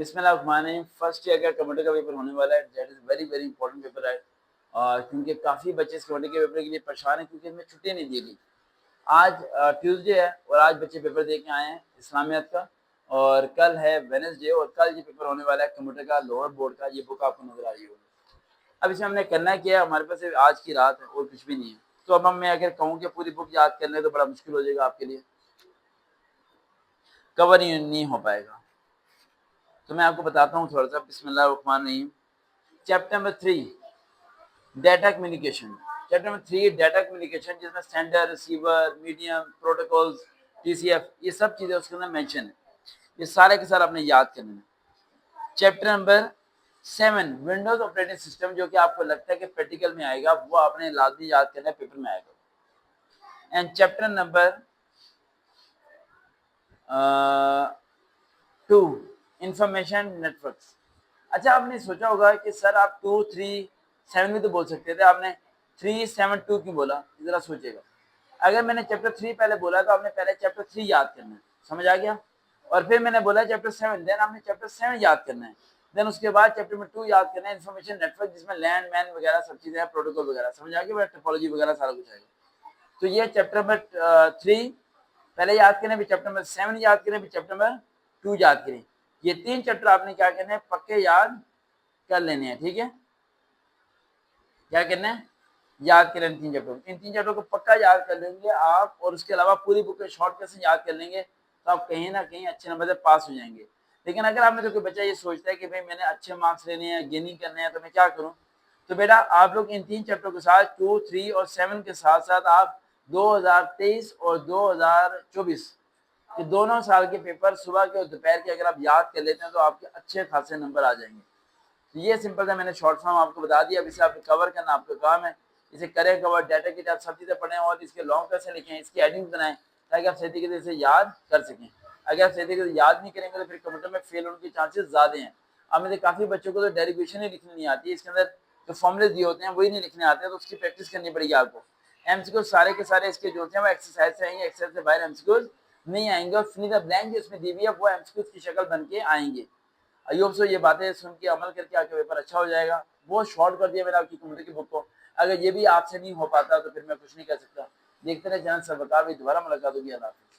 बिस्मिल्लाहिर्रहमानिर्रहीम। First year का computer का पेपर होने वाला है। That is very very important paper है। क्योंकि काफ़ी बच्चे इस कंप्यूटर के पेपर के लिए परेशान हैं क्योंकि इनमें छुट्टी नहीं दी गई। आज ट्यूसडे है और आज बच्चे पेपर दे के आए हैं इस्लामियात का, और कल है वेडनेसडे और कल ये पेपर होने वाला है कंप्यूटर का लोअर बोर्ड का। ये बुक आपको नजर आ रही होगी। अब इसमें हमने करना क्या है, हमारे पास सिर्फ आज की रात है और कुछ भी नहीं है। तो अब मैं अगर कहूँ कि पूरी बुक याद करने तो बड़ा मुश्किल हो जाएगा, आपके लिए कवर ही नहीं हो पाएगा। तो मैं आपको बताता हूँ थोड़ा सा। बिस्मिल्लाहिर्रहमानिर्रहीम। Chapter number 3 data communication. Chapter number 3 data communication, जिसमें sender, receiver, medium, protocols, TCF, ये सब चीज़ें उसके अंदर मेंशन है। ये सारे के सारे आपने याद करने हैं। Chapter number 7 Windows operating system, जो कि आपको लगता है कि प्रैक्टिकल में आएगा, वो आपने लाजमी याद करना है, पेपर में आएगा। And chapter number 2 information networks. अच्छा, आपने सोचा होगा कि सर आप 2, 3, 7 भी तो बोल सकते थे, आपने 3, 7, 2 क्यों बोला? जरा सोचिएगा। अगर मैंने चैप्टर 3 पहले बोला तो आपने पहले चैप्टर 3 याद करना है, समझ आ गया? और फिर मैंने बोला चैप्टर 7, देन आपने चैप्टर 7 याद करना है। देन उसके बाद चैप्टर में 2 याद करना है, इन्फॉर्मेशन नेटवर्क, जिसमें लैंड मैन वगैरह सब चीजें हैं, प्रोटोकॉल वगैरह, समझ आ गया? टोपोलॉजी वगैरह सारा कुछ आएगा। तो ये चैप्टर नंबर 3 पहले याद करें, फिर चैप्टर नंबर 7 याद करें, फिर चैप्टर नंबर 2 याद करें। ये 3 चैप्टर आपने क्या करने हैं, पक्के याद कर लेने हैं, ठीक है? क्या करना है, याद करें 3 चैप्टर। इन 3 चैप्टर को पक्का याद कर लेंगे आप, और उसके अलावा पूरी बुक शॉर्टकट से याद कर लेंगे, तो आप कहीं ना कहीं अच्छे नंबर से पास हो जाएंगे। लेकिन अगर आप में तो कोई बच्चा ये सोचता है कि भाई मैंने अच्छे मार्क्स लेने हैं, गेनिंग करने हैं, तो मैं क्या करूं? तो बेटा आप लोग इन 3 चैप्टर के साथ 2, 3 और 7 के साथ साथ आप 2023 और 2024 कि दोनों साल के पेपर सुबह के और दोपहर के अगर आप याद कर लेते हैं तो आपके अच्छे खासे नंबर आ जाएंगे। तो ये सिंपल सा मैंने शॉर्ट फॉर्म आपको बता दिया। अब इसे आपको कवर करना आपका काम है। इसे करें कवर, डाटा की टाइप सब चीज़ें पढ़ें और इसके लॉन्ग कैसे लिखें, इसकी हेडिंग बनाएं ताकि आप सही तरीके से इसे याद कर सकें। अगर आप सही तरीके से याद नहीं करेंगे तो फिर कंप्यूटर में फेल होने के चांसेस ज़्यादा हैं। अब मेरे काफ़ी बच्चों को तो डेरिवेशन ही लिखनी नहीं आती है, इसके अंदर जो फॉर्मूले दिए होते हैं वही नहीं लिखने आते हैं, तो उसकी प्रैक्टिस करनी पड़ेगी आपको। एमसीक्यू सारे के सारे इसके जो होते हैं वो एक्सरसाइज से आएंगे, एक्सरसाइज से बाहर एमसीक्यूज नहीं आएंगे, और फिल इन द ब्लैंक जो इसमें दी हुई है वो एमसीक्यूज की शक्ल बन के आएंगे। आई होप सो ये बातें सुन के अमल करके आपका पेपर अच्छा हो जाएगा। बहुत शॉर्ट कर दिया मैंने आपकी कंप्यूटर की बुक को। अगर ये भी आपसे नहीं हो पाता तो फिर मैं कुछ नहीं कर सकता। देखते रहे चैनल सरवकार भी, दोबारा मुलाकात होगी। अल्लाह हाफिज़।